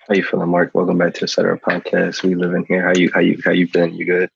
How you feeling, Mark? Welcome back to the Setter Podcast. We live in here. How you been? You good?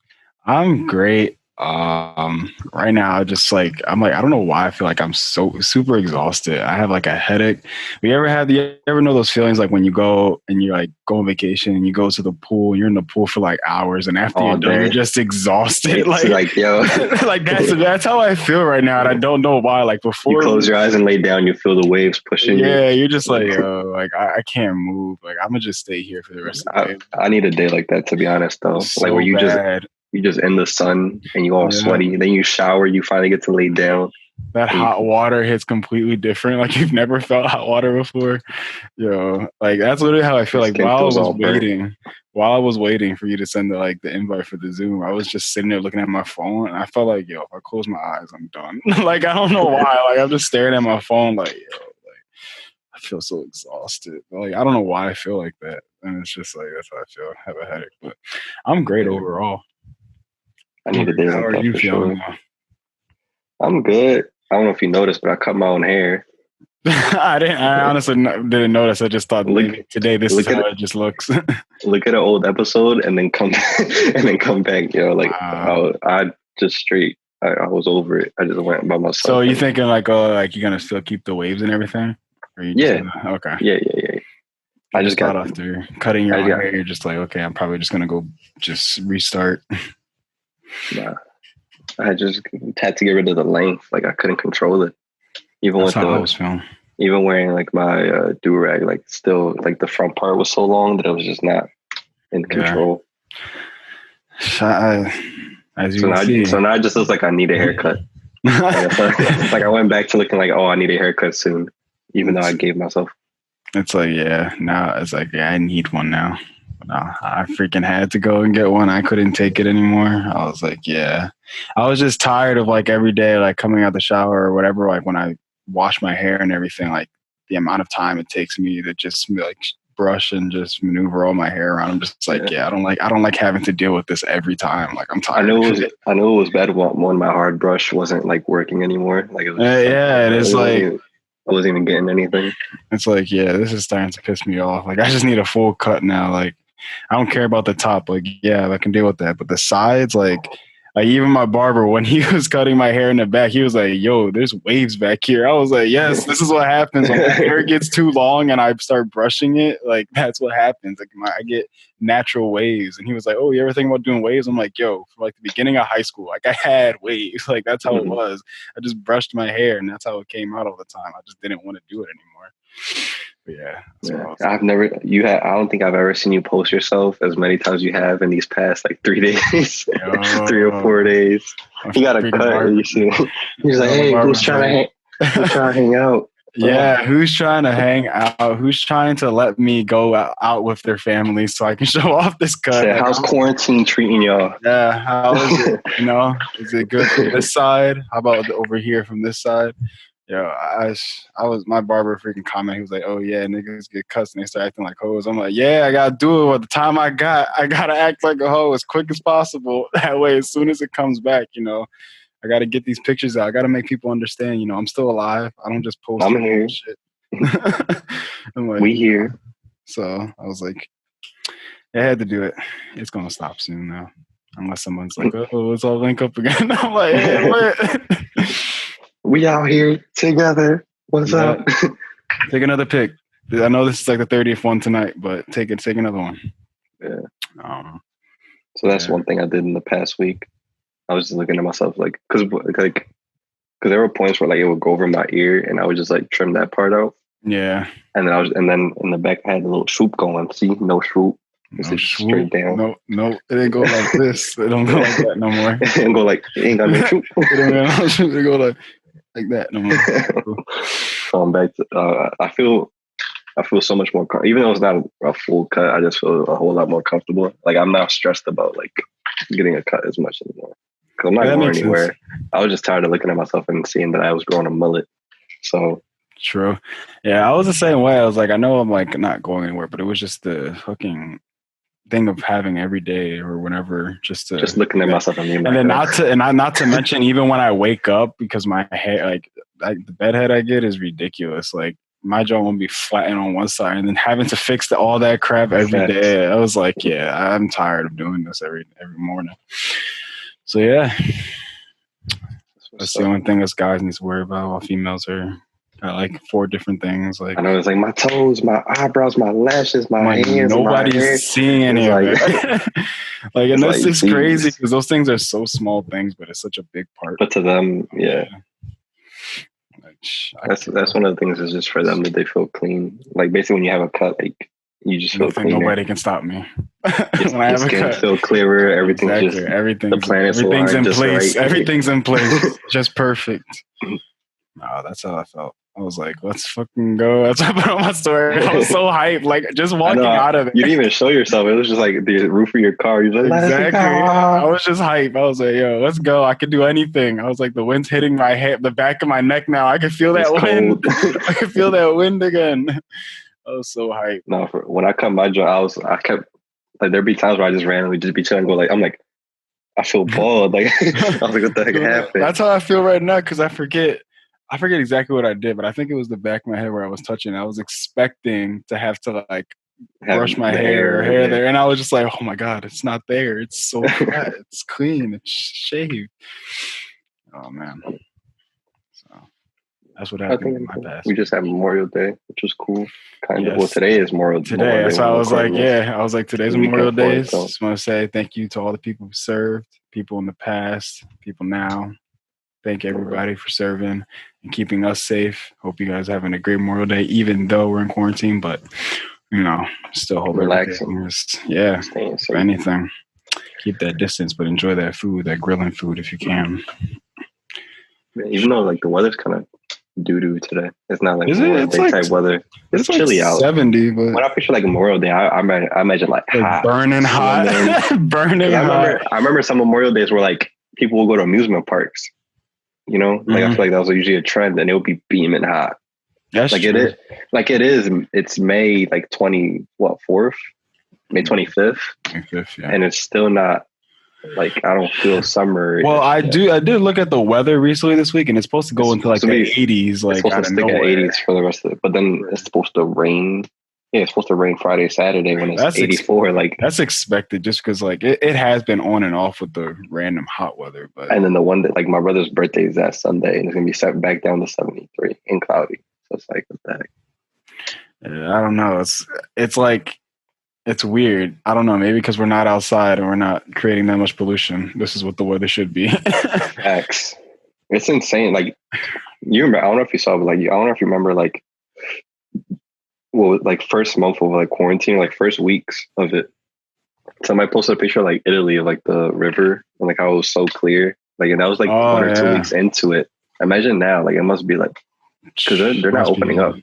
I'm great. Right now, I'm I don't know why I feel like I'm so super exhausted. I have like a headache. You ever know those feelings like when you go and you like go on vacation and you go to the pool and you're in the pool for like hours and after All you're done, you're day. just exhausted. It's like, yo, Like that's how I feel right now. And I don't know why. Like you before, close your eyes and lay down, you feel the waves pushing you. yeah, you're just I can't move. Like I'm gonna just stay here for the rest of the I, day. I need a day like that, to be honest, though. Like where So bad. you just in the sun and you all Yeah. sweaty. Then you shower, you finally get to lay down. That hot water hits completely different. Like you've never felt hot water before. Like that's literally how I feel. Your Like skin feels all burnt. while I was waiting for you to send the invite for the Zoom, I was just sitting there looking at my phone, and I felt like, if I close my eyes, I'm done. Like I don't know why. Like I'm just staring at my phone, like I feel so exhausted. Like I don't know why I feel like that, and it's just like that's how I feel. I have a headache, but I'm great overall. I need a day How like are that you for feeling? sure. I'm good. I don't know if you noticed, but I cut my own hair. I honestly didn't notice. I just thought maybe today this is how it just looks. Look at an old episode and then come back. I just straight. I was over it. I just went by myself. So you thinking like, oh, like you're gonna still keep the waves and everything? Or you just okay. Yeah. I just got after cutting your hair. You're just like, okay, I'm probably just gonna go just restart. Nah, I just had to get rid of the length. Like I couldn't control it. Even That's how I was feeling. Even wearing like my do-rag, like still like the front part was so long that it was just not in control. As you So now it just looks like I need a haircut. Like I went back to looking like, oh, I need a haircut soon, even though I gave myself. It's like, now it's like, I need one now. No, I freaking had to go and get one. I couldn't take it anymore. I was like, I was just tired of like every day, like coming out the shower or whatever. Like when I wash my hair and everything, like the amount of time it takes me to just like brush and just maneuver all my hair around. I'm just like, I don't like having to deal with this every time. Like I'm tired. I know it was bad when my hard brush wasn't like working anymore. Like it was, I wasn't even getting anything. It's like, this is starting to piss me off. Like I just need a full cut now. Like I don't care about the top. Like, I can deal with that. But the sides, like even my barber, when he was cutting my hair in the back, he was like, yo, there's waves back here. I was like, yes, this is what happens when my hair gets too long and I start brushing it. Like, that's what happens. Like, I get natural waves. And he was like, oh, you ever think about doing waves? I'm like, yo, from like the beginning of high school, like I had waves. Like, that's how it was. I just brushed my hair and that's how it came out all the time. I just didn't want to do it anymore. But I don't think I've ever seen you post yourself as many times you have in these past like 3 days, 3 or 4 days. You got a cut. And you see, he's like, hey, who's trying to hang out? Yeah, who's trying to hang out? Who's trying to let me go out with their families so I can show off this cut? Like, how's quarantine treating y'all? Yeah, how is it? Is it good from this side? How about over here from this side? I was my barber freaking comment. He was like, "Oh yeah, niggas get cussed and they start acting like hoes." I'm like, "Yeah, I gotta do it. With the time I gotta act like a hoe as quick as possible. That way, as soon as it comes back, I gotta get these pictures out. I gotta make people understand. I'm still alive. I don't just post. I'm here. Shit. I'm like, we here. So I was like, I had to do it. It's gonna stop soon now, unless someone's like, "Oh, let's all link up again." I'm like, "Hey, what?" We out here together. What's up? Take another pic. I know this is like the 30th one tonight, but take another one. Yeah. So that's one thing I did in the past week. I was just looking at myself like, because there were points where like it would go over my ear, and I would just like trim that part out. Yeah. And then in the back I had a little swoop going. See, no swoop. No straight down. No, it didn't go like this. It don't go like that no more. It ain't go like it ain't got no swoop. It go like that no more. So I'm back to. I feel so much more. Even though it's not a full cut, I just feel a whole lot more comfortable. Like I'm not stressed about like getting a cut as much anymore. Because I'm not going anywhere. Sense. I was just tired of looking at myself and seeing that I was growing a mullet. So. True. Yeah, I was the same way. I was like, I know I'm like not going anywhere, but it was just the fucking thing of having every day or whenever just looking at myself and then not to mention even when I wake up, because my hair, like the bedhead I get is ridiculous. Like my jaw won't be flattened on one side, and then having to fix all that crap every day. I was like, yeah, I'm tired of doing this every morning. So yeah, that's the only thing us guys need to worry about. While females are got like 4 different things. Like I know it's like my toes, my eyebrows, my lashes, my hands. Nobody's seeing any of it. Like, and that's just crazy because those things are so small things, but it's such a big part. But to them, yeah. That's one of the things is just for them that they feel clean. Like basically when you have a cut, like you just feel clean. Nobody can stop me. When I have a cut, feel clearer. Everything's just everything's in place. Right. Everything's in place. Just perfect. No, that's how I felt. I was like, let's fucking go. That's what I put on my story. I was so hyped. Like just walking out of it. You didn't even show yourself. It was just like the roof of your car. You're like, exactly. I was just hyped. I was like, yo, let's go. I could do anything. I was like, the wind's hitting my head, the back of my neck now. I can feel that wind. I can feel that wind again. I was so hyped. No, when I cut my jaw, I kept like there'd be times where I just randomly just be chilling and go like, I'm like, I feel bald. Like I was like, what the heck happened? That's how I feel right now because I forget exactly what I did, but I think it was the back of my head where I was touching. I was expecting to have to like brush my hair there, and I was just like, "Oh my god, it's not there! It's so flat, it's clean, it's shaved." Oh man, so that's what happened in my past. We just had Memorial Day, which was cool. Kind of. Well, today is Memorial Day. Today, so I was like, today's Memorial Day. Just want to say thank you to all the people who served, people in the past, people now. Thank everybody for serving and keeping us safe. Hope you guys are having a great Memorial Day, even though we're in quarantine. But still hope relaxing. If anything, keep that distance, but enjoy that food, that grilling food, if you can. Even though like the weather's kind of doo-doo today, it's not like type weather. It's chilly out. 70, but when I picture like a Memorial Day, I imagine like hot, burning hot, burning hot. I remember some Memorial Days where like people will go to amusement parks. You know, like I feel like that was usually a trend, and it would be beaming hot. That's like true. it is. It's May like 4th, May 25th, yeah. And it's still not like I don't feel summer. Well, I did look at the weather recently this week, and it's supposed to go into like the 80s. Like it's supposed to stick at 80s for the rest of it, but then it's supposed to rain. Yeah, it's supposed to rain Friday, Saturday when it's 84. That's expected just because like it has been on and off with the random hot weather. But and then the one that like my brother's birthday is that Sunday, and it's gonna be set back down to 73 and cloudy. So it's like what the heck? Yeah, I don't know. It's like it's weird. I don't know. Maybe because we're not outside and we're not creating that much pollution. This is what the weather should be. Facts. It's insane. Like you remember? I don't know if you saw, but like I don't know if you remember like. Well, like first month of like quarantine, like first weeks of it. Somebody posted a picture of like Italy, of like the river, and like how it was so clear. Like, and that was like 1 or 2 weeks into it. Imagine now, like it must be like because they're not opening up.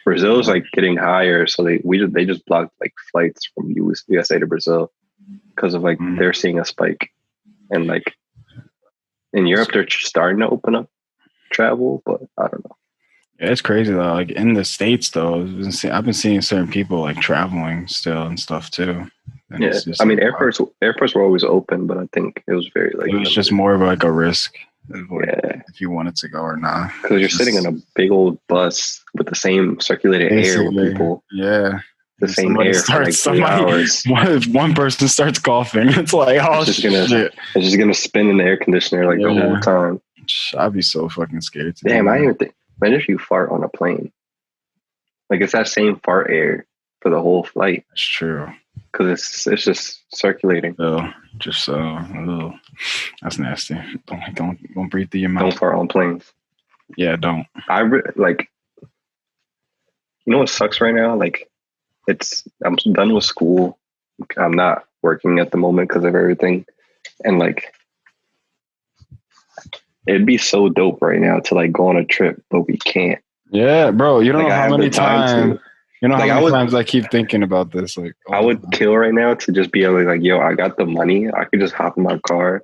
Brazil's like getting higher, so they just blocked like flights from USA to Brazil because of like they're seeing a spike, and like in Europe they're starting to open up travel, but I don't know. Yeah, it's crazy though. Like in the States though, I've been seeing certain people like traveling still and stuff too. And yeah, I mean airports were always open, but I think it was very like it was just more of like a risk. If you wanted to go or not, because you're sitting in a big old bus with the same circulated air with people. Yeah, the same air for like 3 hours. If one person starts coughing, it's like it's just gonna spin in the air conditioner like the whole time. I'd be so fucking scared. Damn, I even think. Imagine if you fart on a plane. Like it's that same fart air for the whole flight. That's true. Because it's just circulating. That's nasty. Don't breathe through your mouth. Don't fart on planes. Yeah, don't. Like, you know what sucks right now? Like, I'm done with school. I'm not working at the moment because of everything, and like. It'd be so dope right now to like go on a trip, but we can't. Yeah, bro. You don't know how many times. You know how many times I keep thinking about this. Like, I would kill right now to just be able to like, yo, I got the money. I could just hop in my car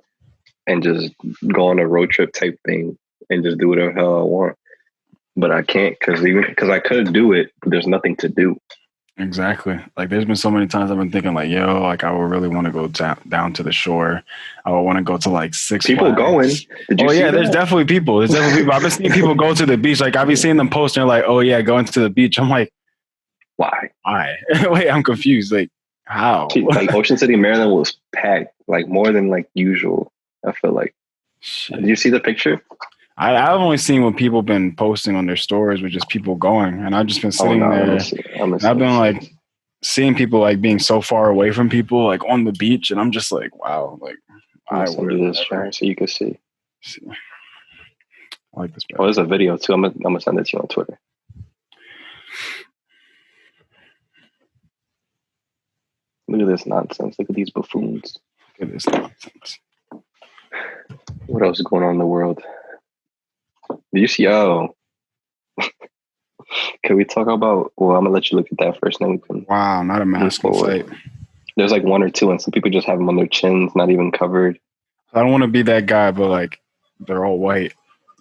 and just go on a road trip type thing and just do whatever the hell I want. But I can't because I could do it, but there's nothing to do. Exactly. Like there's been so many times I've been thinking like, yo, like I would really want to go down to the shore. I would want to go to like Six People going. Flags. Did you Oh see yeah, there's that? definitely people. There's definitely people. I've been seeing people go to the beach. Like I've been seeing them post and they're like, oh yeah, going to the beach. I'm like, Why? why? Wait, I'm confused. Like how? Like Ocean City, Maryland was packed, like more than like usual. I feel like. Shit. Did you see the picture? I've only seen what people been posting on their stories with just people going, and I've just been sitting there. And I've been like seeing people like being so far away from people, like on the beach, and I'm just like, wow, like I send you this chart so you can see. I like this. Oh, there's a video too. I'm gonna send it to you on Twitter. Look at this nonsense. Look at these buffoons. Look at this nonsense. What else is going on in the world? Did you see? Oh, can we talk about? Well, I'm gonna let you look at that first. Then we can. Wow, not a mask in sight. There's like one or two, and some people just have them on their chins, not even covered. I don't want to be that guy, but like they're all white.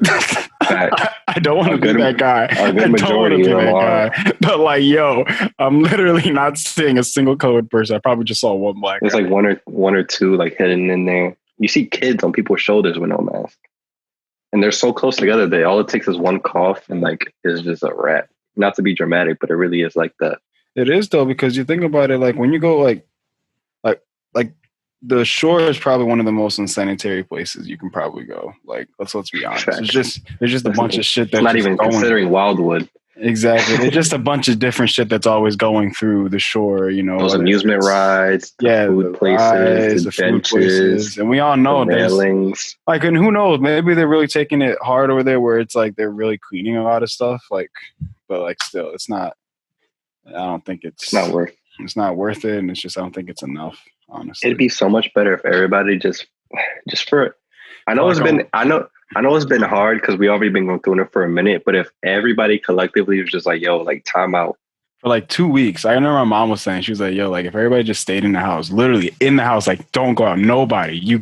I don't want to be that guy. A good majority of them are. But like, yo, I'm literally not seeing a single colored person. I probably just saw one black. There's guy. like one or two like hidden in there. You see kids on people's shoulders with no mask, and they're so close together that all it takes is one cough and like it's just a wrap. Not to be dramatic, but it really is like that. It is though, because you think about it, like when you go like the shore is probably one of the most unsanitary places you can probably go. Like let's be honest. There's just a bunch of shit that's not even considering Wildwood. Exactly. There's just a bunch of different shit that's always going through the shore, you know. Those amusement rides, the food places, the benches, food places. And we all know railings. Like, and who knows, maybe they're really taking it hard over there where it's like they're really cleaning a lot of stuff. Like, but like still, it's not, I don't think it's not worth it. And it's just, I don't think it's enough, honestly. It'd be so much better if everybody just for, I know it's been hard because we already been going through it for a minute, but if everybody collectively was just like, yo, like time out. For like 2 weeks, I remember my mom was saying, she was like, yo, like if everybody just stayed in the house, literally in the house, like don't go out, nobody. You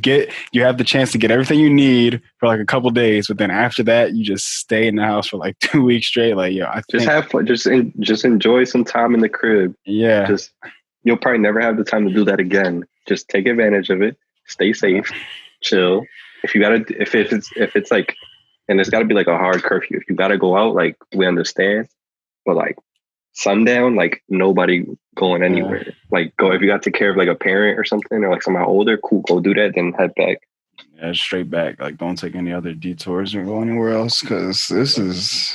have the chance to get everything you need for like a couple days, but then after that, you just stay in the house for like 2 weeks straight. Like, yo, just have fun, just enjoy some time in the crib. Yeah. You'll probably never have the time to do that again. Just take advantage of it. Stay safe, chill. If it's like, and it's got to be like a hard curfew. If you got to go out, like we understand, but like sundown, like nobody going anywhere. Yeah. Like go if you got to take care of like a parent or something or like someone older, cool, go do that. Then head back. Yeah, straight back. Like don't take any other detours or go anywhere else because this is.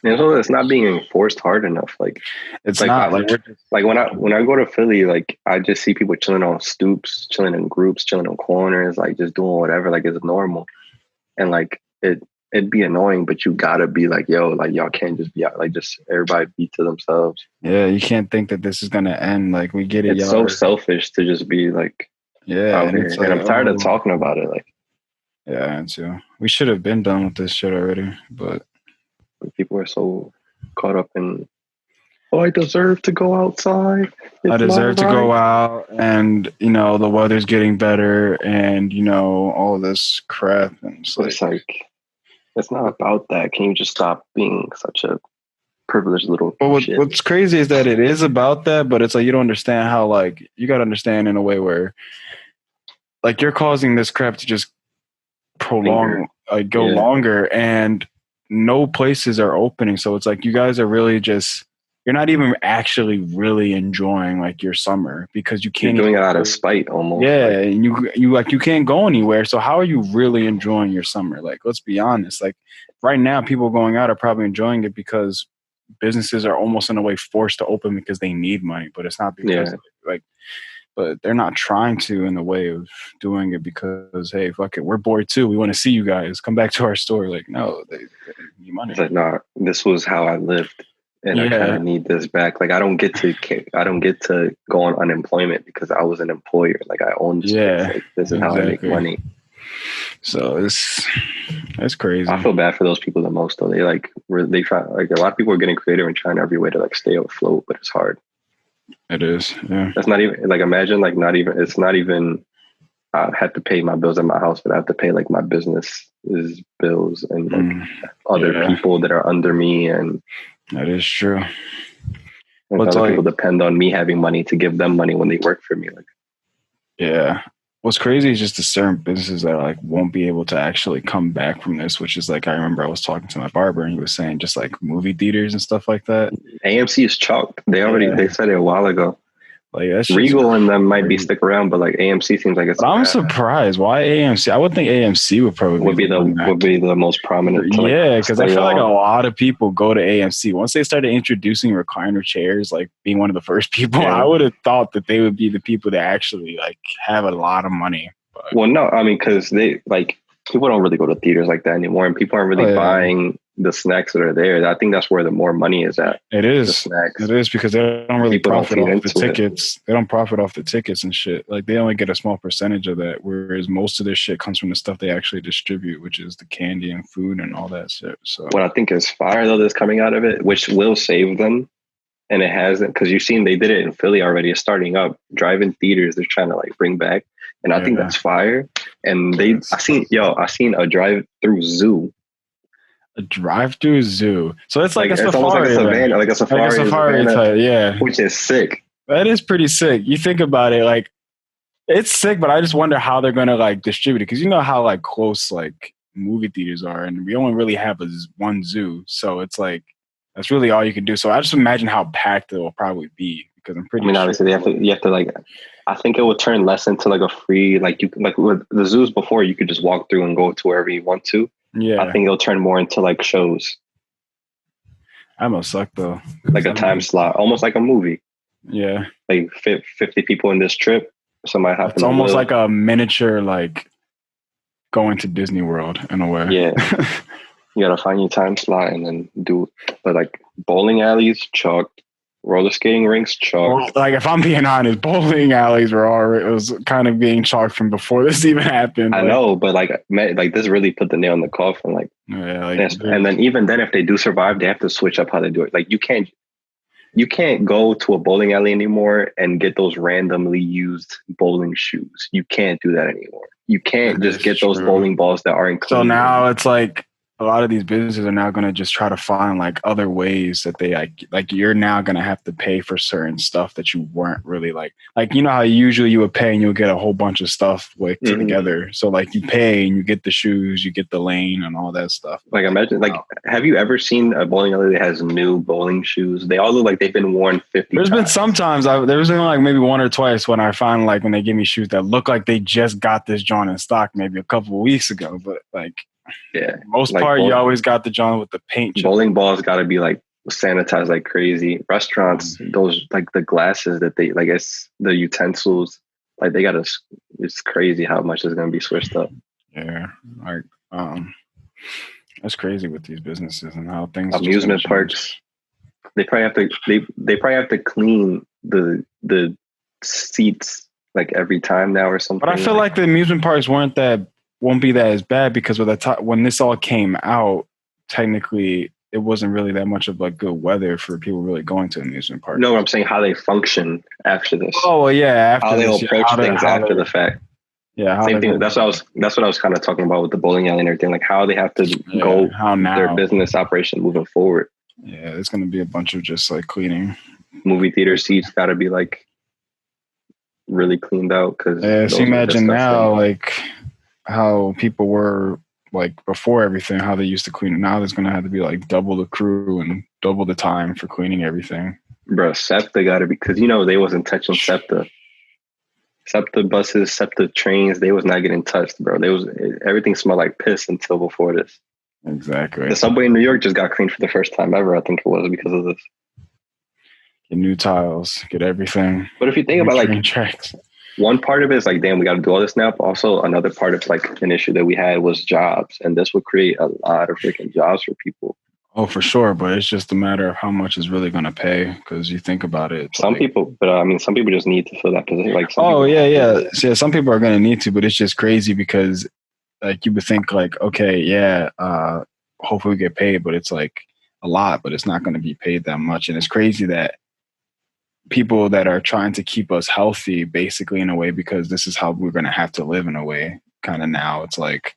And so it's not being enforced hard enough. Like it's like, not like when I go to Philly, like I just see people chilling on stoops, chilling in groups, chilling on corners, like just doing whatever, like it's normal. And like it'd be annoying, but you gotta be like, yo, like y'all can't just be out, like just everybody be to themselves. Yeah, you can't think that this is gonna end. Like we get it. It's so selfish to just be like, yeah, out here. And I'm tired of talking about it. Like, yeah, and too. We should have been done with this shit already, but. People are so caught up in, oh, I deserve to go outside. I deserve to go out, and you know the weather's getting better, and you know all this crap. And it's like it's not about that. Can you just stop being such a privileged little? But shit? What's crazy is that it is about that, but it's like you don't understand how like you got to understand in a way where like you're causing this crap to just prolong, like go longer, and no places are opening. So it's like you guys are really just, you're not even actually really enjoying like your summer because you can't. You're doing it out of spite almost. Yeah. And you can't go anywhere. So how are you really enjoying your summer? Like, let's be honest. Like right now, people going out are probably enjoying it because businesses are almost in a way forced to open because they need money, but it's not because but they're not trying to in the way of doing it because, hey, fuck it, we're bored too. We want to see you guys. Come back to our store. Like, no, they need money. It's like, nah, this was how I lived, and I kind of need this back. Like, I don't get to go on unemployment because I was an employer. Like, I own this. Like, this is how I make money. So it's crazy. I feel bad for those people the most, though. They try. Like, a lot of people are getting creative and trying every way to like stay afloat, but it's hard. It is, yeah. That's not even like imagine like not even it's not even I have to pay my bills at my house, but I have to pay like my business's bills and like other people that are under me, and that is true. Like But other like, people depend on me having money to give them money when they work for me. Like, yeah. What's crazy is just the certain businesses that like won't be able to actually come back from this, which is like I remember I was talking to my barber and he was saying just like movie theaters and stuff like that. AMC is chalked. They said it a while ago. Like that's Regal and them might be stick around, but like AMC seems like it's. But I'm surprised. Why AMC? I would think AMC would probably be the most prominent. Yeah, because I feel like a lot of people go to AMC once they started introducing recliner chairs, like being one of the first people. Yeah. I would have thought that they would be the people that actually like have a lot of money. But. Well, no, I mean, because they like people don't really go to theaters like that anymore, and people aren't really buying the snacks that are there. I think that's where the more money is at. It is. It is because they don't really profit off the tickets. They don't profit off the tickets and shit. Like they only get a small percentage of that, whereas most of their shit comes from the stuff they actually distribute, which is the candy and food and all that shit. So what I think is fire though that's coming out of it, which will save them, and it hasn't, because you've seen they did it in Philly already. It's starting up. Drive-in theaters they're trying to like bring back, and I think that's fire. And I seen a drive-through zoo. A drive-through zoo. So it's like a it's safari. Like a safari type, yeah. Which is sick. That is pretty sick. You think about it, like it's sick, but I just wonder how they're gonna like distribute it, because you know how like close like movie theaters are, and we only really have one zoo, so it's like that's really all you can do. So I just imagine how packed it will probably be, because I'm pretty. Obviously you have to like. I think it would turn less into like a free like with the zoos before you could just walk through and go to wherever you want to. Yeah, I think it'll turn more into like shows. That must suck though. Like a time slot, almost like a movie. Yeah, like 50 people in this trip. Somebody happens. It's almost like a miniature, like going to Disney World in a way. Yeah, you gotta find your time slot and then do. But like bowling alleys, chalked. Roller skating rinks, chalked. Well, like if I'm being honest, bowling alleys were already, it was kind of being chalked from before this even happened. I know, but like this really put the nail in the coffin. Like, and then even then, if they do survive, they have to switch up how they do it. Like you can't go to a bowling alley anymore and get those randomly used bowling shoes. You can't do that anymore. You can't just get those bowling balls that aren't clean. So now it's like a lot of these businesses are now going to just try to find like other ways that they like you're now going to have to pay for certain stuff that you weren't really like you know how usually you would pay and you'll get a whole bunch of stuff like together. So like you pay and you get the shoes, you get the lane and all that stuff. Like imagine have you ever seen a bowling alley that has new bowling shoes? They all look like they've been worn 50 There's times. Been sometimes there's been like maybe one or twice when I find like when they give me shoes that look like they just got this joint in stock maybe a couple of weeks ago, but like most part you always got the John with the paint. Bowling balls got to be like sanitized like crazy. Restaurants, those like the glasses that they like, it's the utensils, like they got to. It's crazy how much is going to be switched up. Yeah, like that's crazy with these businesses and how things. Amusement parks, they probably have to. They probably have to clean the seats like every time now or something. But I feel like the amusement parks won't be that as bad, because when this all came out, technically it wasn't really that much of like good weather for people really going to amusement parks. No, I'm saying how they function after this. Oh well, yeah, after how they'll approach things after the fact. Yeah, same thing. That's what I was kind of talking about with the bowling alley and everything. Like how they have to go their business operation moving forward. Yeah, there's going to be a bunch of just like cleaning. Movie theater seats got to be like really cleaned out, because so imagine now like how people were like before everything, how they used to clean it. Now there's going to have to be like double the crew and double the time for cleaning everything. Bro, SEPTA got to be, because they wasn't touching SEPTA. SEPTA buses, SEPTA trains, they was not getting touched, bro. Everything smelled like piss until before this. Exactly. The subway in New York just got cleaned for the first time ever, I think it was, because of this. Get new tiles, get everything. But if you think about like tracks. One part of it is like, damn, we got to do all this now. But also another part of like an issue that we had was jobs. And this would create a lot of freaking jobs for people. Oh, for sure. But it's just a matter of how much is really going to pay. Because you think about it. Some people just need to fill that position. Like, yeah. So, some people are going to need to, but it's just crazy because like you would think like, okay, yeah, hopefully we get paid. But it's like a lot, but it's not going to be paid that much. And it's crazy that people that are trying to keep us healthy basically in a way, because this is how we're going to have to live in a way kind of now. It's like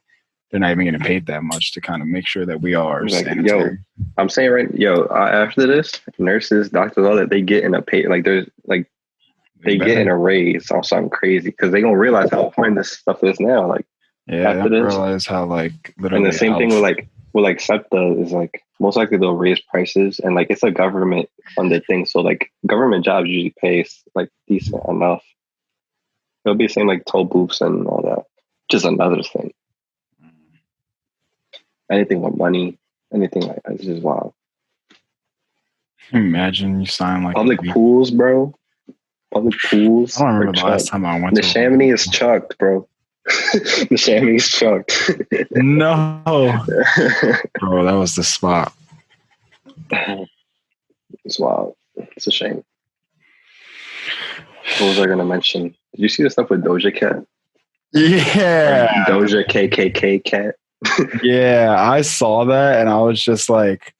they're not even getting paid that much to kind of make sure that we are Like, sanitary. I'm saying after this, nurses, doctors, all that, they get in a pay, like there's like they get in a raise or something crazy because they gonna realize how important this stuff is now. Like after this, realize how like literally. And the same thing with SEPTA is like most likely they'll raise prices, and like it's a government funded thing, so like government jobs usually pays like decent enough. It'll be the same like toll booths and all that. Just another thing. Anything with money, anything like that is just wild. Imagine you sign like public pools, bro. Public pools. I don't remember the last time I went to the Chamonix is chucked, bro. The Chamonix is chucked. No. Bro, that was the spot. It's wild. It's a shame. What was I gonna mention? Did you see the stuff with DOJA Cat? Yeah. DOJA KKK Cat. Yeah, I saw that and I was just like,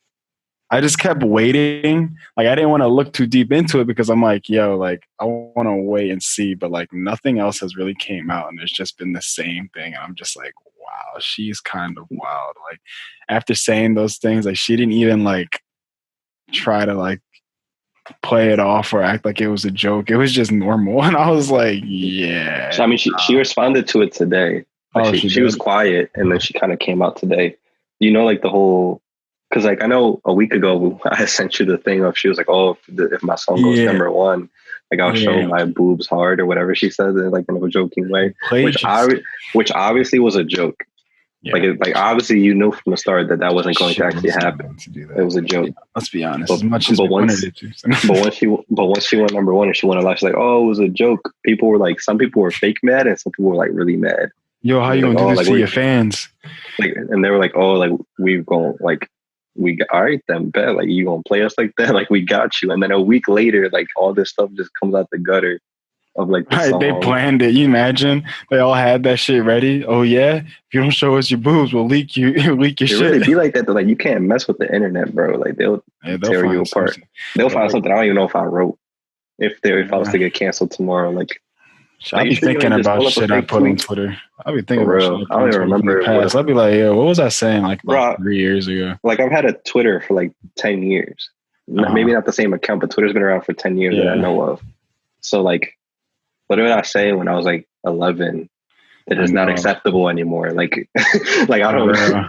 I just kept waiting. Like, I didn't want to look too deep into it because I'm like, yo, like, I want to wait and see. But, like, nothing else has really came out. And there's just been the same thing. And I'm just like, wow, she's kind of wild. Like, after saying those things, like, she didn't even, like, try to, like, play it off or act like it was a joke. It was just normal. And I was like, yeah. I mean, she responded to it today. She was quiet. And then she kind of came out today. You know, like, the whole... Because, like, I know a week ago, I sent you the thing of she was like, oh, if my song goes number one, like, I'll show my boobs hard or whatever she said, like, in a joking way, which obviously was a joke. Yeah. Like, obviously, you knew from the start that wasn't going to actually happen. It was a joke. Let's be honest. As much as once she went number one and she went live, she's like, oh, it was a joke. People were like, some people were fake mad and some people were, like, really mad. Yo, how you going to do this to your fans? Like, and they were like, oh, like, we've gone, like, all right then, bet, like, you gonna play us like that, like, we got you. And then a week later, like, all this stuff just comes out the gutter of like the song. They planned it. You imagine they all had that shit ready. Oh yeah, if you don't show us your boobs, we'll leak your shit. It really be like that though. Like, you can't mess with the internet, bro. Like, they'll tear you apart. Something. They'll find something I don't even know if I wrote. If I was to get canceled tomorrow, like, I'll be thinking about shit I put on Twitter. I'll be thinking about shit. I don't even remember. I'll be like, yo, what was I saying like 3 years ago? Like, I've had a Twitter for like 10 years. Maybe not the same account, but Twitter's been around for 10 years that I know of. So, like, what did I say when I was like 11 that is not acceptable anymore? Like, like, I don't know.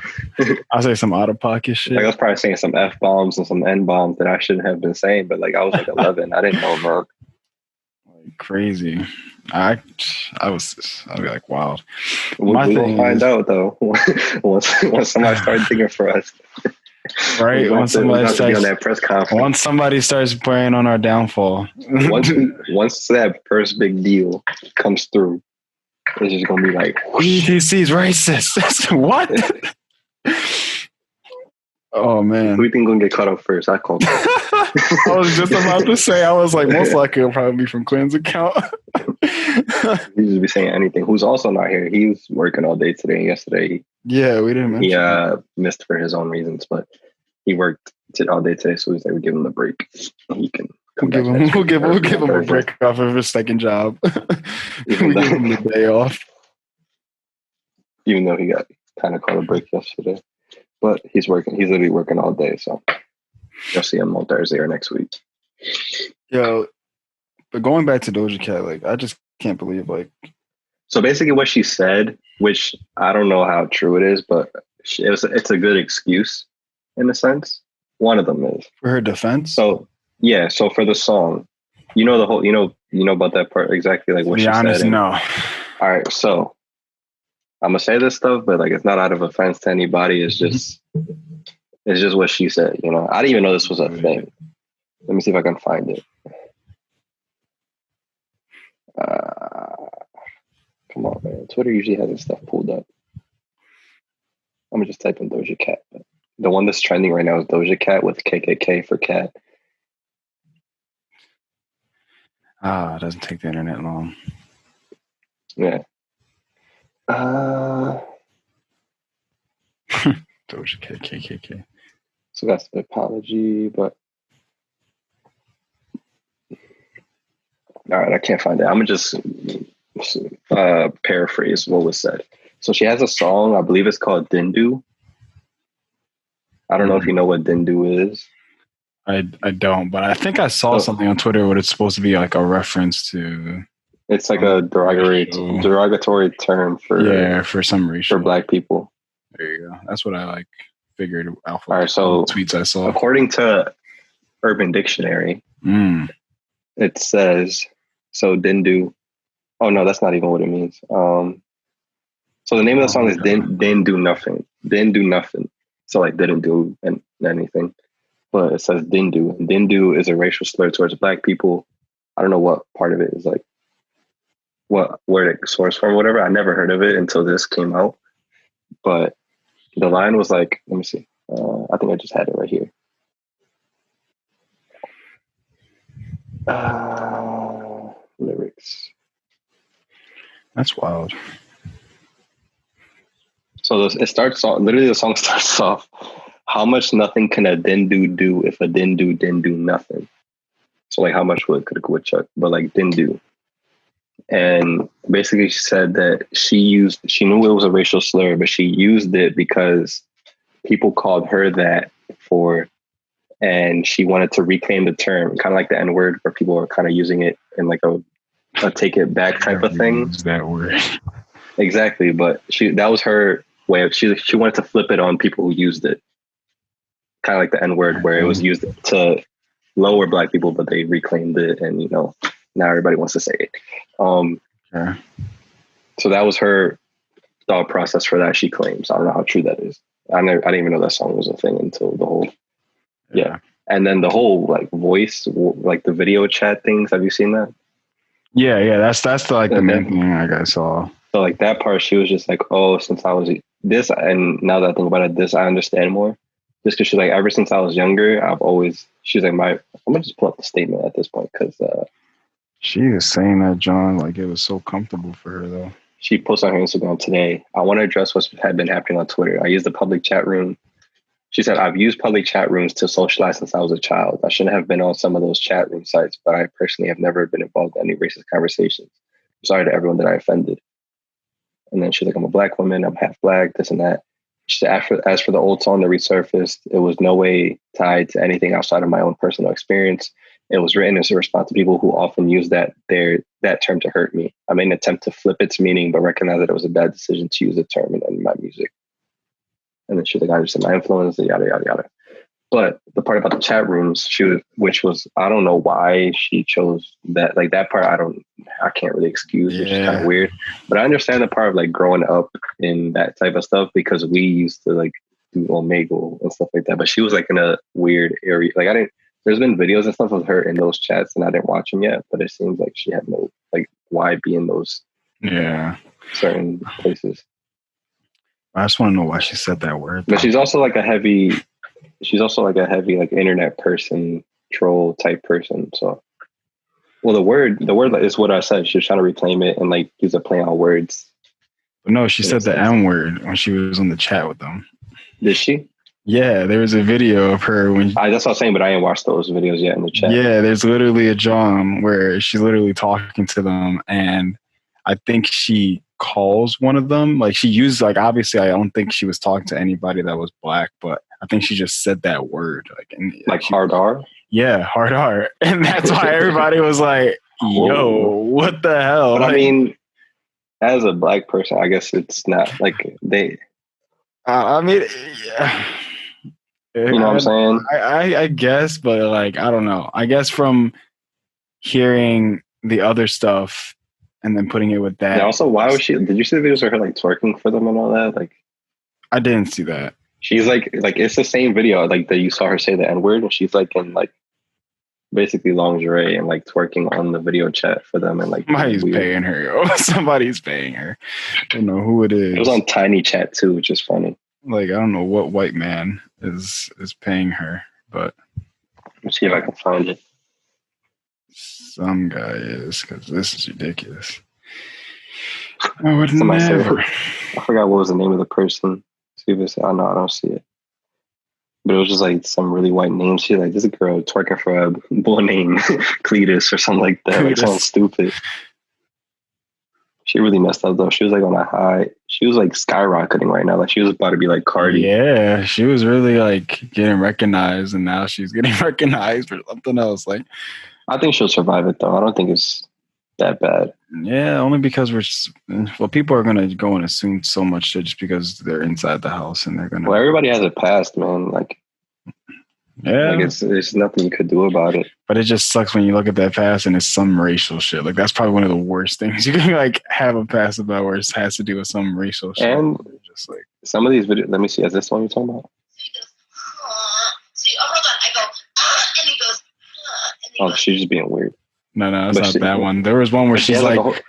I'll say some out of pocket shit. Like, I was probably saying some F bombs and some N bombs that I shouldn't have been saying, but like, I was like 11. I didn't know about. Crazy. I'll be like, wow. We'll find out though once somebody starts digging for us. Right. Once somebody starts on that press conference. Once somebody starts praying on our downfall. once that first big deal comes through, it's just gonna be like, ETC's racist. What? Oh man, who do you think gonna get cut off first? I called. I was just about to say. I was like, most likely it'll probably be from Quinn's account. He just be saying anything. Who's also not here? He's working all day today and yesterday. Yeah, we didn't mention. He missed for his own reasons, but he worked all day today, so he's like, we give him a break. He can. We'll give him a break off of his second job. We give him the day off. Even though he got kind of called a break yesterday. But he's working. He's literally working all day, so you'll see him on Thursday or next week. Yo, but going back to DOJA Cat, like, I just can't believe, like. So basically, what she said, which I don't know how true it is, but it's a good excuse in a sense. One of them is for her defense. So yeah, so for the song, you know the whole, you know about that part exactly, like what she said. No. All right, so. I'm gonna say this stuff, but like, it's not out of offense to anybody. It's just what she said. You know, I didn't even know this was a thing. Let me see if I can find it. Come on, man. Twitter usually has this stuff pulled up. I'm gonna just type in DOJA Cat. The one that's trending right now is DOJA Cat with KKK for cat. It doesn't take the internet long. Yeah. DOJA Cat, KKK. So that's the apology, but all right, I can't find it. I'm gonna just paraphrase what was said. So she has a song, I believe it's called Dindu. I don't know if you know what Dindu is. I don't, but I think I saw something on Twitter where it's supposed to be like a reference to. It's like a derogatory term for some racial for Black people. There you go. That's what I like figured out. All right, so tweets I saw. According to Urban Dictionary, it says Dindu. Oh no, that's not even what it means. So the name of the song is Didn't Do Nothing. Didn't do nothing. So like didn't do anything. But it says Dindu. And Dindu is a racial slur towards Black people. I don't know what part of it is like where it sourced from, whatever. I never heard of it until this came out. But the line was like, let me see. I think I just had it right here. Lyrics. That's wild. So it starts off, literally the song starts off, how much nothing can a Dindu do if a Dindu didn't do nothing? So like how much wood could a woodchuck, but like Dindu. And basically she said that she knew it was a racial slur, but she used it because people called her that and she wanted to reclaim the term, kind of like the N-word, where people are kind of using it in like a take it back type of thing. That word. Exactly. But that was her way of, she wanted to flip it on people who used it. Kind of like the N-word, where it was used to lower Black people, but they reclaimed it, and now everybody wants to say it. So that was her thought process for that, she claims. I don't know how true that is. I didn't even know that song was a thing until the whole and then the whole like voice, like the video chat things. Have you seen that? Yeah, that's the main thing I saw. So like that part, she was just like, oh, since I was this, and now that I think about it, this I understand more. Just because she's like, ever since I was younger, she's like, I'm gonna just pull up the statement at this point because she was saying that, John, like it was so comfortable for her though. She posted on her Instagram today, I want to address what had been happening on Twitter. I used the public chat room. She said, I've used public chat rooms to socialize since I was a child. I shouldn't have been on some of those chat room sites, but I personally have never been involved in any racist conversations. I'm sorry to everyone that I offended. And then she's like, I'm a Black woman, I'm half Black, this and that. She said, as for the old song that resurfaced, it was no way tied to anything outside of my own personal experience. It was written as a response to people who often use that term to hurt me. I made an attempt to flip its meaning, but recognize that it was a bad decision to use the term in my music. And then she's like, I understand my influence, yada, yada, yada. But the part about the chat rooms, which was, I don't know why she chose that. Like that part, I can't really excuse, which is kind of weird. But I understand the part of like growing up in that type of stuff, because we used to like do Omegle and stuff like that. But she was like in a weird area. Like there's been videos and stuff of her in those chats, and I didn't watch them yet. But it seems like she had no, like, why be in those certain places. I just want to know why she said that word. But she's also like a heavy like internet person, troll type person. So, well, the word is what I said. She was trying to reclaim it and like use a play on words. But no, she said the N word when she was on the chat with them. Did she? Yeah, there was a video of her when. That's what I'm saying, but I ain't watched those videos yet in the chat. Yeah, there's literally a John where she's literally talking to them, and I think she calls one of them, like she used, like, obviously I don't think she was talking to anybody that was Black, but I think she just said that word, like hard R. Yeah, hard R, and that's why everybody was like, "Yo, what the hell?" But like, I mean, as a Black person, I guess it's not like they. I mean, yeah. You know what I'm saying? I guess, but like, I don't know. I guess from hearing the other stuff and then putting it with that. Yeah, also, why was she? Did you see the videos of her like twerking for them and all that? Like, I didn't see that. She's like it's the same video like that you saw her say the N-word, and she's like in like basically lingerie and like twerking on the video chat for them, and like somebody's paying her. Yo. Somebody's paying her. I don't know who it is. It was on Tiny Chat too, which is funny. Like, I don't know what white man is paying her, but let's see if I can find it. Some guy is, because this is ridiculous. I would never. I forgot what was the name of the person. See if it's. Oh no, I don't see it. But it was just like some really white name. She like, this is a girl twerking for a boy named Cletus or something like that. Like something stupid. She really messed up though. She was like on a high. she was like skyrocketing right now. Like she was about to be like Cardi. Yeah, she was really like getting recognized, and now she's getting recognized for something else. Like, I think she'll survive it though. I don't think it's that bad. yeah, only because people are gonna go and assume so much shit just because they're inside the house and they're gonna. Well, everybody has a past, man. Like, yeah, like it's nothing you could do about it. But it just sucks when you look at that past and it's some racial shit. Like that's probably one of the worst things you can like have a past about, where it has to do with some racial shit. And just like some of these videos. Let me see. Is this one you're talking about? Hold on. I go, and he goes, Oh, she's just being weird. No, that's not that one. There was one where she's like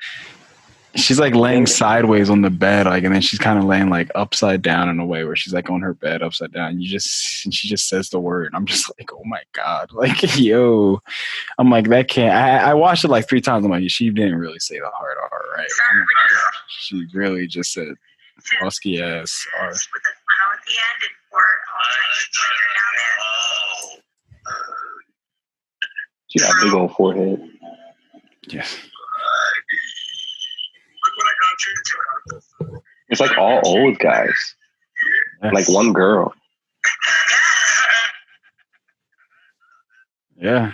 she's like laying sideways on the bed, like, and then she's kind of laying like upside down in a way where she's like on her bed upside down. And she just says the word. And I'm just like, oh my God, like, yo, I'm like, that can't. I watched it like 3 times. I'm like, she didn't really say the hard R, right? She really just said husky ass R. She got a big old forehead. Yes. It's like all old guys. Yes. Like one girl. Yeah.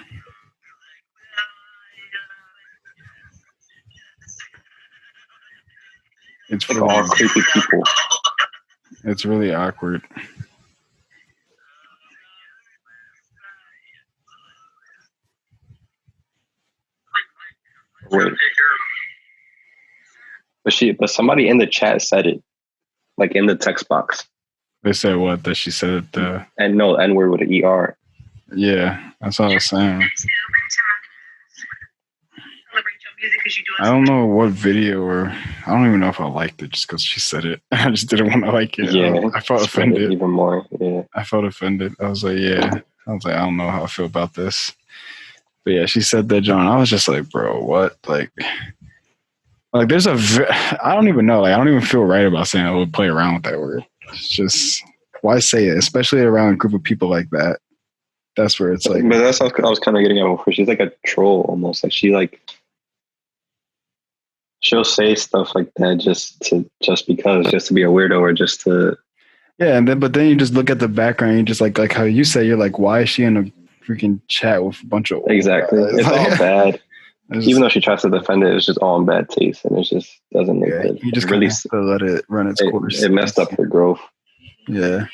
It's like all creepy people. It's really awkward. Wait. But somebody in the chat said it, like in the text box. They said what? That she said it. And no, N-word with an ER. Yeah, that's what I was saying. I don't know what video, or I don't even know if I liked it just because she said it. I just didn't want to like it. Yeah, I felt offended. Even more. Yeah, I felt offended. I was like, I don't know how I feel about this. But yeah, she said that, John. I was just like, bro, what? Like there's I don't even know. Like, I don't even feel right about saying I would play around with that word. It's just, why say it? Especially around a group of people like that. That's where it's like. But that's what I was kind of getting at before. She's like a troll almost. Like she'll say stuff like that just because, just to be a weirdo, or just to. Yeah, but then you just look at the background. You just like how you say, you're like, why is she in a freaking chat with a bunch of exactly? It's all bad. Even though she tries to defend it, it's just all in bad taste, and it just doesn't look good. You just really have to let it run its course. It messed up her growth. Yeah.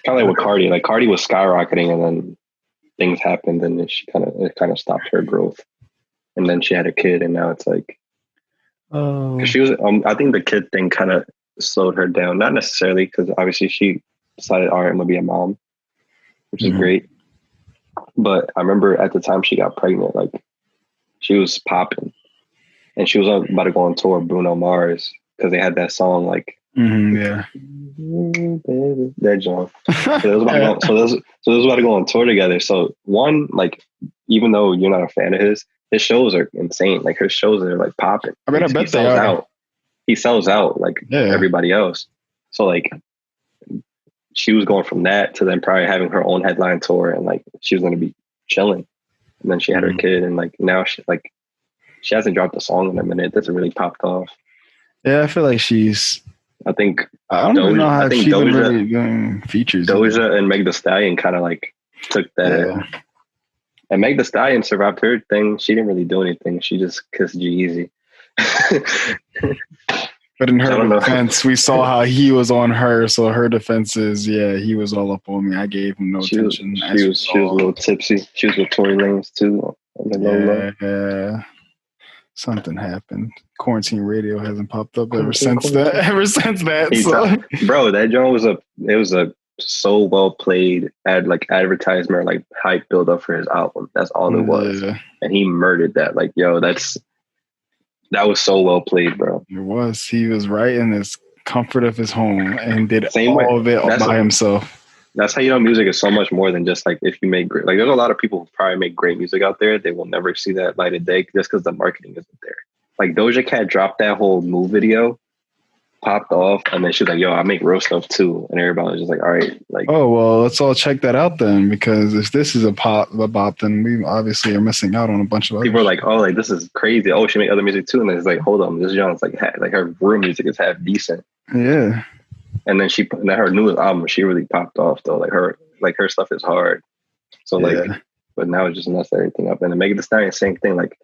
Kind of like with Cardi. Like Cardi was skyrocketing, and then things happened, and it kind of stopped her growth. And then she had a kid, and now it's like, because she was. I think the kid thing kind of slowed her down. Not necessarily, because obviously she decided, all right, I'm gonna be a mom, which is great. But I remember at the time she got pregnant, like she was popping, and she was about to go on tour with Bruno Mars because they had that song like. Yeah. That John. So they was about to go on tour together. So one, like, even though you're not a fan of his shows are insane. Like his shows are like popping. I mean, I bet they are. He sells out like everybody else. So like, she was going from that to then probably having her own headline tour, and like she was going to be chilling. And then she had her kid, and like now she hasn't dropped a song in a minute that's really popped off. Yeah, I feel like she's. I don't even know how she's Doja, really doing features. Doja and Meg Thee Stallion kind of like took that. And Meg Thee Stallion survived her thing. She didn't really do anything. She just kissed G-Eazy. But in her defense, we saw how he was on her. So her defense is, he was all up on me. I gave him no attention. She was a little tipsy. She was with Tory Lanez too. Yeah. Something happened. Quarantine radio hasn't popped up ever since that. Bro, that joint was a so well played advertisement, like hype build up for his album. That's all it was. Yeah. And he murdered that. Like, yo, that was so well played, bro. It was. He was right in his comfort of his home and did all of it by himself. That's how you know music is so much more than just like if you make great. Like, there's a lot of people who probably make great music out there. They will never see that light of day just because the marketing isn't there. Like Doja Cat dropped that whole Move video popped off, and then she was like, "Yo, I make real stuff too," and everybody was just like, "All right, like." Oh well, let's all check that out then, because if this is a bop, then we obviously are missing out on a bunch of other people are like, "Oh, like this is crazy." Oh, she make other music too, and then it's like, "Hold on, this John's like her real music is half decent." Yeah. And then her newest album, she really popped off though. Her stuff is hard. So but now it's just messed everything up. And then Megan Thee Stallion, same thing. Like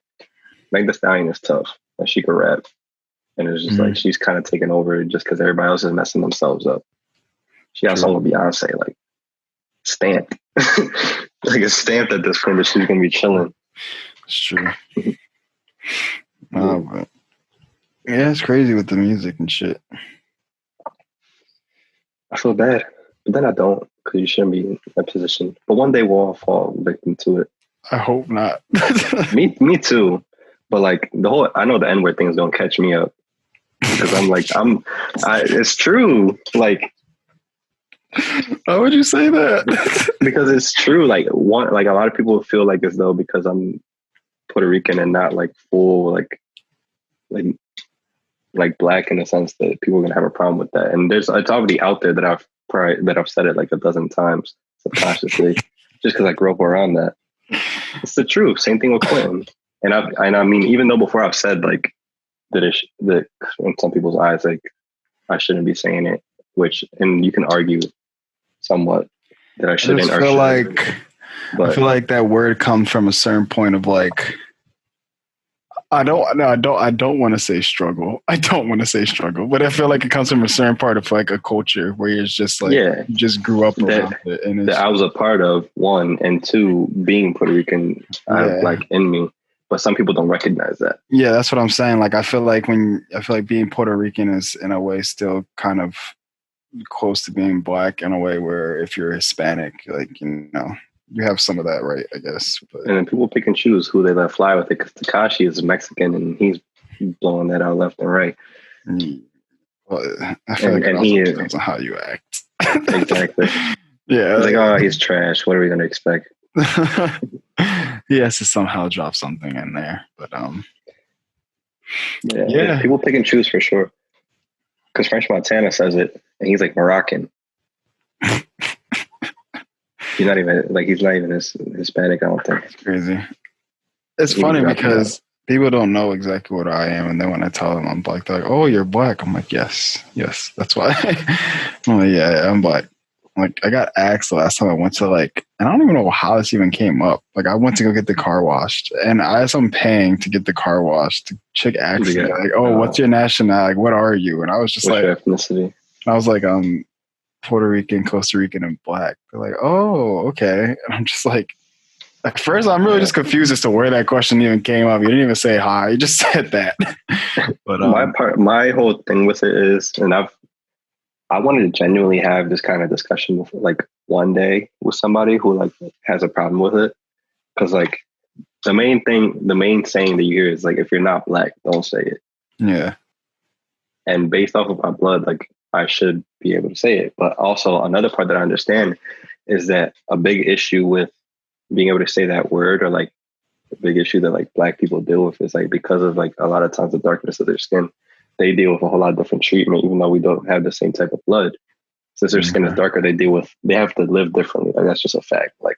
Megan Thee Stallion is tough, and she can rap, and it's just like she's kind of taking over just because everybody else is messing themselves up. She got a song with Beyonce, like stamped, like it's stamped at this point that she's gonna be chilling. It's true. But yeah, it's crazy with the music and shit. I feel bad, but then I don't, because you shouldn't be in that position. But one day we'll all fall victim to it. I hope not. me too. But like I know the N-word thing is gonna catch me up, because it's true. Like, why would you say that? Because it's true. Like a lot of people feel like as though because I'm Puerto Rican and not like full like black in the sense that people are gonna have a problem with that. And it's already out there that I've said it like a dozen times subconsciously, just because I grew up around that. It's the truth. Same thing with Quentin. And I mean, even though before I've said like that in some people's eyes, like I shouldn't be saying it, and you can argue somewhat that I shouldn't. I feel like that word comes from a certain point of like, I don't want to say struggle. I don't want to say struggle, but I feel like it comes from a certain part of like a culture where it's just like, you just grew up around it. And that I was a part of, one, and two, being Puerto Rican, I have like in me, but some people don't recognize that. Yeah, that's what I'm saying. Like, I feel like being Puerto Rican is in a way still kind of close to being black in a way where if you're Hispanic, like, you know, you have some of that, right? I guess. But. And then people pick and choose who they let fly with it, because Tekashi is Mexican and he's blowing that out left and right. Well, I feel like it depends on how you act. Exactly. Yeah. It's like, oh, he's trash. What are we going to expect? He has to somehow drop something in there, but yeah. People pick and choose for sure. Because French Montana says it, and he's like Moroccan. He's not even Hispanic, I don't think. That's crazy. It's funny because people don't know exactly what I am, and then when I tell them I'm black, they're like, "Oh, you're black." I'm like, "Yes, that's why." I'm like, "Yeah, I'm black." Like, I got asked the last time I went to and I don't even know how this even came up. Like, I went to go get the car washed, and as I'm paying to get the car washed, the chick asked me like, "Oh, what's your nationality? Like, what are you?" And I was just what's your ethnicity? I was like, Puerto Rican, Costa Rican, and black. They're like, "Oh, okay." And I'm just like, at first, I'm really just confused as to where that question even came up. You didn't even say hi. You just said that. But my whole thing with it is, and I wanted to genuinely have this kind of discussion with, like, one day with somebody who like has a problem with it, because like the main saying that you hear is like, if you're not black, don't say it. Yeah. And based off of my blood, like, I should be able to say it. But also another part that I understand is that a big issue with being able to say that word, or like a big issue that like black people deal with, is like, because of like a lot of times the darkness of their skin, they deal with a whole lot of different treatment, even though we don't have the same type of blood. Since their skin is darker, they have to live differently. Like, that's just a fact. Like,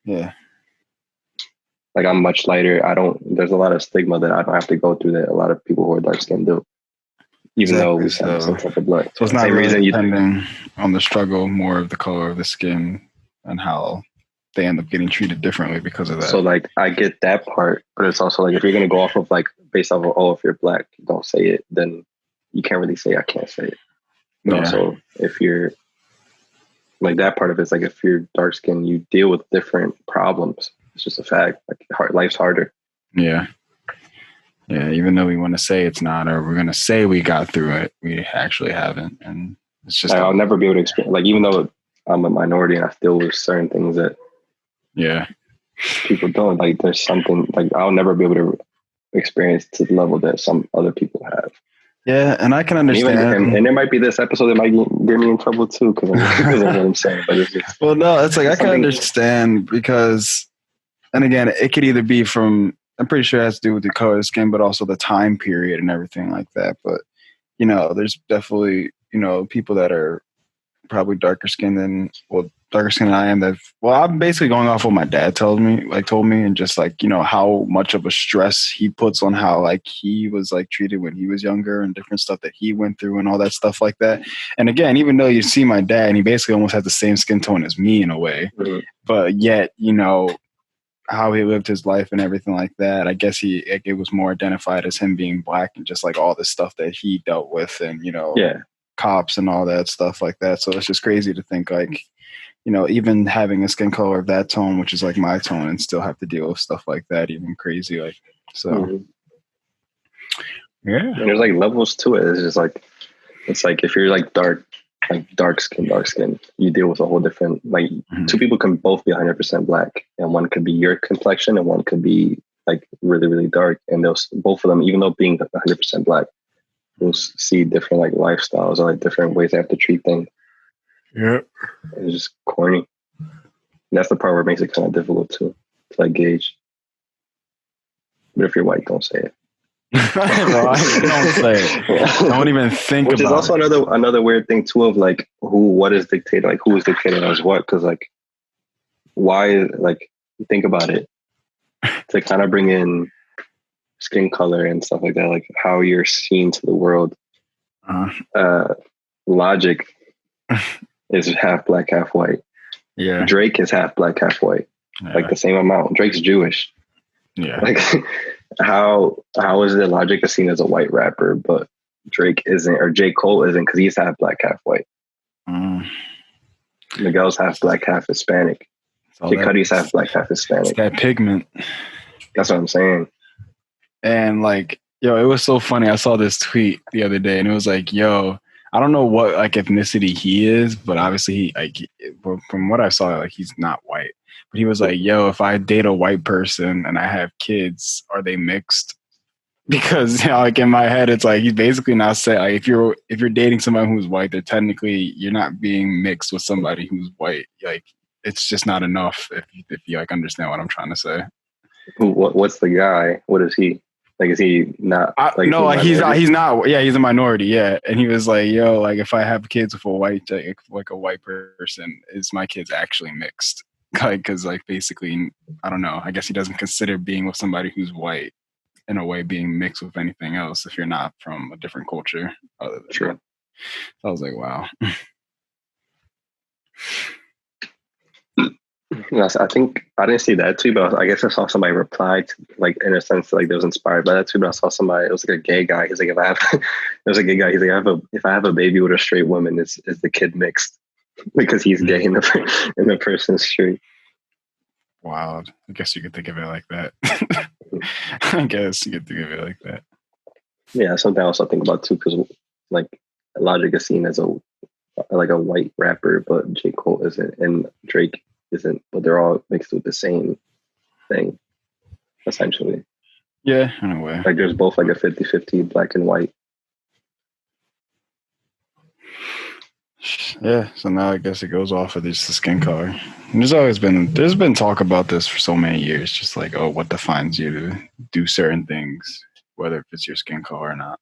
like, I'm much lighter. There's a lot of stigma that I don't have to go through that a lot of people who are dark skinned do. Even though we have the same type of blood. So it's not really depending on the struggle, more of the color of the skin and how they end up getting treated differently because of that. So like, I get that part, but it's also like, if you're going to go off of like, based off of, if you're black, don't say it, then you can't really say I can't say it. But also, if you're like, that part of it's like, if you're dark skinned, you deal with different problems. It's just a fact. Like, life's harder. Yeah. Yeah, even though we want to say it's not, or we're going to say we got through it, we actually haven't. And it's just... I'll never be able to experience... Like, even though I'm a minority and I deal with certain things that people don't, like, there's something... Like, I'll never be able to experience to the level that some other people have. Yeah, and I can understand. And there might be this episode that might get me in trouble, too, because of what I'm saying. But it's just... Well, no, it's like, I can understand because... And again, it could either be from... I'm pretty sure it has to do with the color of the skin, but also the time period and everything like that. But, you know, there's definitely people that are probably darker skinned than I am. I'm basically going off what my dad told me, and just like, how much of a stress he puts on how like he was like treated when he was younger and different stuff that he went through and all that stuff like that. And again, even though you see my dad and he basically almost has the same skin tone as me in a way, but yet, how he lived his life and everything like that. I guess it was more identified as him being black and just like all the stuff that he dealt with and, cops and all that stuff like that. So it's just crazy to think like, even having a skin color of that tone, which is like my tone, and still have to deal with stuff like that, even crazy. Like, so yeah. And there's like levels to it. It's like if you're like dark skin, you deal with a whole different, like two people can both be 100% black, and one could be your complexion and one could be like really, really dark. And those, both of them, even though being 100% black, you'll see different like lifestyles or like different ways they have to treat things. Yeah. It's just corny. And that's the part where it makes it kind of difficult to like gauge. But if you're white, don't say it. Don't say it. Don't even think about it. Which is also another weird thing too of like what is dictated, like who is dictating as what, because like why, like think about it, to kind of bring in skin color and stuff like that, like how you're seen to the world. Logic is half black, half white. Yeah. Drake is half black, half white. Yeah. Like the same amount. Drake's Jewish. Yeah. Like how is it Logic is seen as a white rapper, but Drake isn't, or J. Cole isn't, because he's half black, half white. Miguel's half black, half Hispanic. Kid Cudi's half black, half Hispanic. It's that pigment. That's what I'm saying. And like, it was so funny. I saw this tweet the other day, and it was like, I don't know what like ethnicity he is, but obviously from what I saw, like he's not white. But he was like, if I date a white person and I have kids, are they mixed? Because like in my head, it's like he's basically not saying like if you're dating someone who's white, then technically you're not being mixed with somebody who's white. Like it's just not enough if you like understand what I'm trying to say. What's the guy? What is he? Like, is he not? Like, no, like he's not. Yeah, he's a minority. Yeah, and he was like, like if I have kids with a white person, is my kids actually mixed? Like, because like basically, I don't know. I guess he doesn't consider being with somebody who's white in a way being mixed with anything else if you're not from a different culture. Other than True. That. So I was like, wow. Yes, I think I didn't see that tweet, but I guess I saw somebody reply to, like, in a sense, like they was inspired by that tweet. But I saw somebody, it was like a gay guy. He's like, if I have a baby with a straight woman, is the kid mixed? Because he's gay and the person's straight. Wow, I guess you could think of it like that. I guess you could think of it like that. Yeah, something else I think about too, because like Logic is seen as a white rapper, but J. Cole isn't, and Drake isn't, but they're all mixed with the same thing, essentially. Yeah, in a way. Like there's both like a 50-50 black and white. Yeah, so now I guess it goes off of just the skin color. And there's been talk about this for so many years, just like, what defines you to do certain things, whether if it's your skin color or not.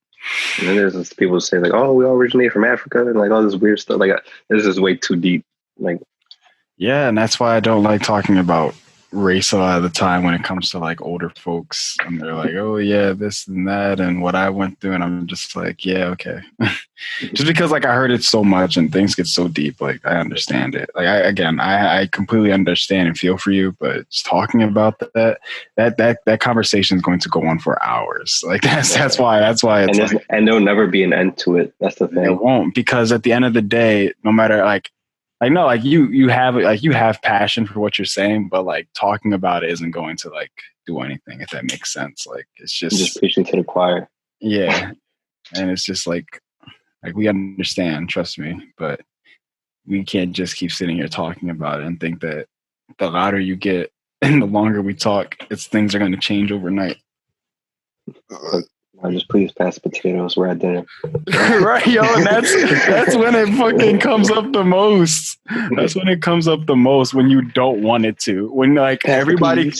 And then there's this people say like, we all originate from Africa and like all this weird stuff. Like this is way too deep. Like, yeah, and that's why I don't like talking about race a lot of the time when it comes to like older folks, and they're like, oh yeah, this and that and what I went through, and I'm just like, yeah, okay. Just because like I heard it so much and things get so deep, like I understand it. Like I completely understand and feel for you, but just talking about that conversation is going to go on for hours. Like that's why it's and there'll never be an end to it. That's the thing. It won't, because at the end of the day, no matter you have passion for what you're saying, but like talking about it isn't going to like do anything, if that makes sense. Like it's just preaching to the choir. Yeah. And it's just like we understand, trust me, but we can't just keep sitting here talking about it and think that the louder you get and the longer we talk, things are going to change overnight. I just please pass potatoes where I did it. Right, yo, and that's when it fucking comes up the most. That's when it comes up the most, when you don't want it to. When like everybody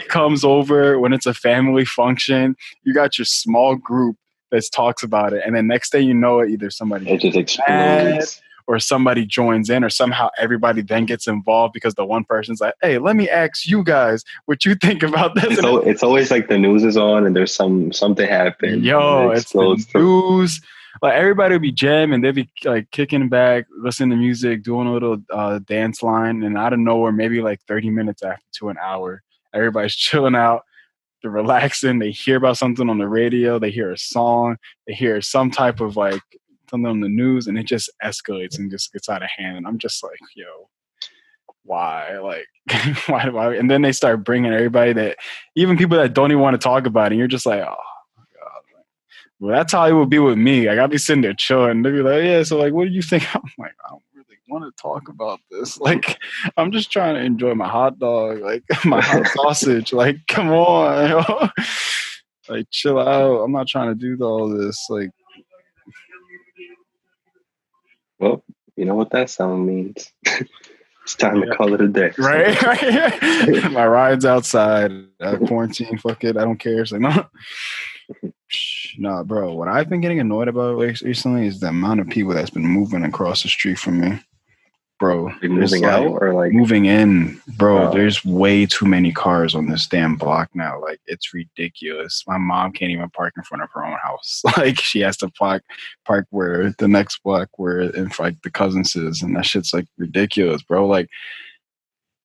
comes over, when it's a family function, you got your small group that talks about it, and then next day you know it, either somebody It just gets mad, explodes. or somebody joins in, or somehow everybody then gets involved because the one person's like, "Hey, let me ask you guys what you think about this." It's always like the news is on and there's something happened. Yo, it it's the news. Like everybody would be jamming, they'd be like kicking back, listening to music, doing a little dance line, and out of nowhere, maybe like 30 minutes after to an hour, everybody's chilling out, they're relaxing, they hear about something on the radio, they hear a song, they hear some type of like something on the news, and it just escalates and just gets out of hand. And I'm just like, yo, why? Like, why? And then they start bringing everybody that, even people that don't even want to talk about it, and you're just like, oh. Well, that's how it would be with me. Like, I'd be sitting there chilling. They'd be like, yeah, so, like, what do you think? I'm like, I don't really want to talk about this. Like, I'm just trying to enjoy my hot dog, like, my hot sausage. Like, come on. Yo. Like, chill out. I'm not trying to do all this. Like, well, you know what that sound means. It's time to call it a day. Right? My ride's outside. Quarantine, fuck it. I don't care. It's like, no. Nah, bro. What I've been getting annoyed about recently is the amount of people that's been moving across the street from me, bro. Like moving out or like moving in, bro? There's way too many cars on this damn block now. Like, it's ridiculous. My mom can't even park in front of her own house. Like, she has to park where the next block where in like the cousins is, and that shit's like ridiculous, bro. Like,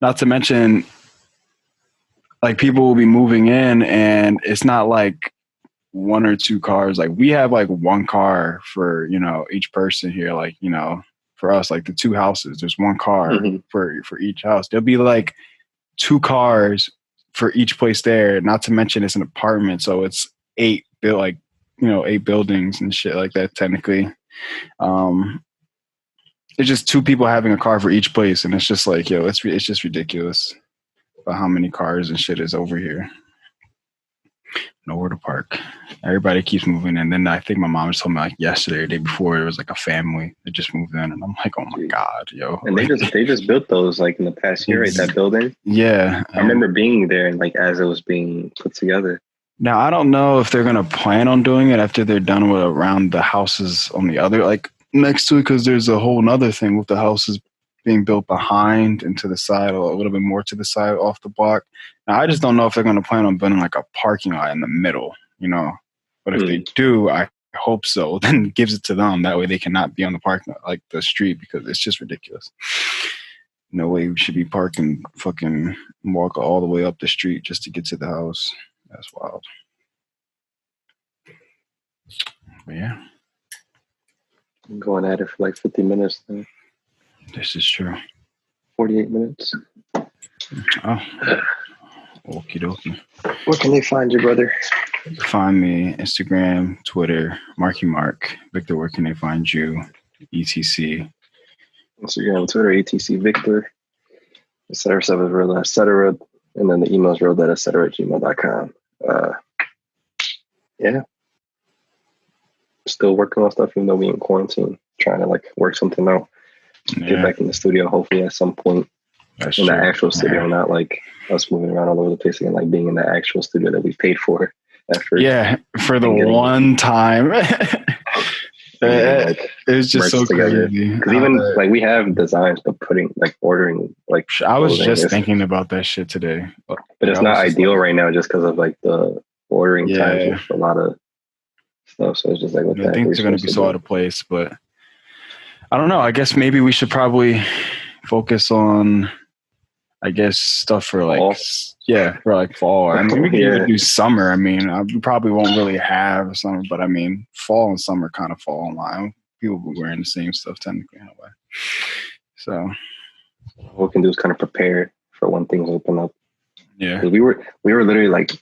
not to mention, like, people will be moving in, and it's not like one or two cars. Like, we have like one car for, you know, each person here. Like, you know, for us, like the two houses, there's one car for each house. There'll be like two cars for each place there. Not to mention it's an apartment, so it's eight buildings and shit like that. Technically, it's just two people having a car for each place, and it's just like, yo, it's just ridiculous about how many cars and shit is over here. Nowhere to park. Everybody keeps moving, and then I think my mom just told me like yesterday or the day before, it was like a family that just moved in, and I'm like, oh my god, yo! And they just built those like in the past year, right? That building. Yeah, I remember being there and like as it was being put together. Now I don't know if they're gonna plan on doing it after they're done with around the houses on the other like next to it, because there's a whole nother thing with the houses being built behind and to the side, or a little bit more to the side off the block. Now, I just don't know if they're going to plan on building like a parking lot in the middle, you know. But if they do, I hope so. Then it gives it to them. That way they cannot be on the parking lot, like the street, because it's just ridiculous. No way we should be parking fucking walk all the way up the street just to get to the house. That's wild. But yeah. I'm going at it for like 50 minutes then. This is true. 48 minutes. Oh. Okie dokie. Where can they find you, brother? Find me Instagram, Twitter, Marky Mark. Victor, where can they find you? ETC. Instagram, Twitter, ETC Victor. etc. Stuff is real, etc. And then the email is real, etc. @gmail.com. Yeah. Still working on stuff, even though we in quarantine. Trying to like work something out. Get back in the studio, hopefully at some point. That's in true. the actual studio, not like us moving around all over the place again, like being in the actual studio that we paid for at first. Yeah, for the one time. It's just so crazy. Because even like we have designs, but ordering like I was just thinking about that shit today. But it's not ideal right now just because of like the ordering times with a lot of stuff. So it's just like I think they're going to be so out of place, but I don't know. I guess maybe we should probably focus on, I guess, stuff for like fall. For like fall. I mean, we can even do summer. I mean, we probably won't really have summer, but I mean, fall and summer kind of fall in line. People will be wearing the same stuff technically in a way. So what we can do is kind of prepare for when things open up. Yeah, we were literally like.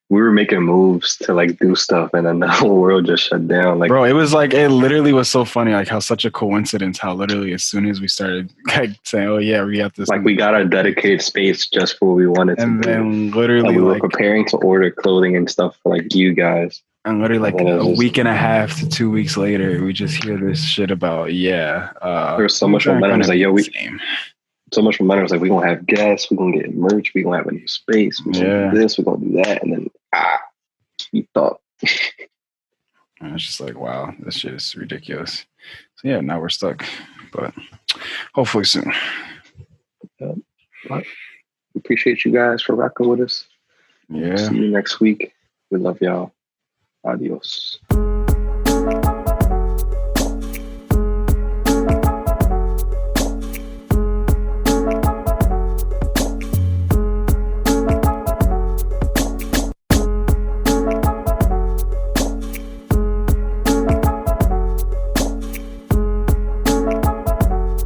We were making moves to like do stuff, and then the whole world just shut down. Like, bro, it was like, it literally was so funny, like how such a coincidence. How literally as soon as we started like saying, "Oh yeah, we got this," like we got a dedicated space just for what we wanted and to do. And then literally, we were preparing to order clothing and stuff for like you guys. And literally, like a week and a half to 2 weeks later, we just hear this shit about there was so much momentum. It was like, so much momentum. It was like, we're gonna have guests, we're gonna get merch, we're gonna have a new space, we're gonna do this, we're gonna do that, and then you thought. And it's just like, wow, this shit is ridiculous. So yeah, now we're stuck, but hopefully soon. Well, we appreciate you guys for rocking with us. Yeah. See you next week. We love y'all. Adios.